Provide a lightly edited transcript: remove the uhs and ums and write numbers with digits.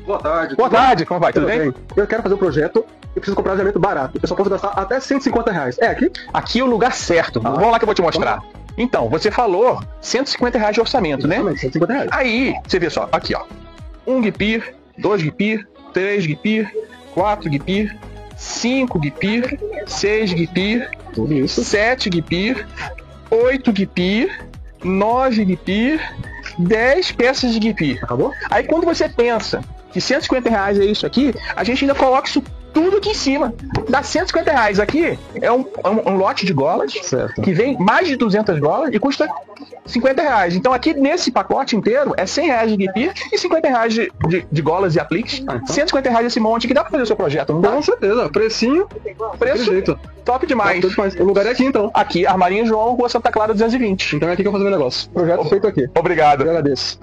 Boa tarde. Boa tarde, como vai? Tudo bem? Eu quero fazer um projeto, eu preciso comprar alojamento barato. Eu só posso gastar até R$150. É aqui? Aqui é o lugar certo. Vamos lá que eu vou te mostrar. Então, você falou R$150 de orçamento, né? R$150. Aí, você vê só, aqui ó. 1 GPIR, 2 GPIR, 3 GPIR, 4 GPIR, 5 GPIR, 6 GPIR, Tudo isso. 7 GPIR, 8 GPIR, 9 GPIR, 10 peças de GPIR. Acabou? Aí quando você pensa que R$150 é isso aqui, a gente ainda coloca isso tudo aqui em cima. Dá R$150 aqui, é um lote de golas, Certo. que vem mais de 200 golas e custa R$50. Então aqui nesse pacote inteiro é R$100 de GPIR e R$50 de golas e apliques. Então. R$150 esse monte que dá pra fazer o seu projeto, não dá? Com certeza. Precinho, Preço jeito. top demais. O lugar é aqui então. Aqui, Armarinho João, Rua Santa Clara 220. Então é aqui que eu vou fazer meu negócio. Projeto feito aqui. Obrigado. Eu agradeço.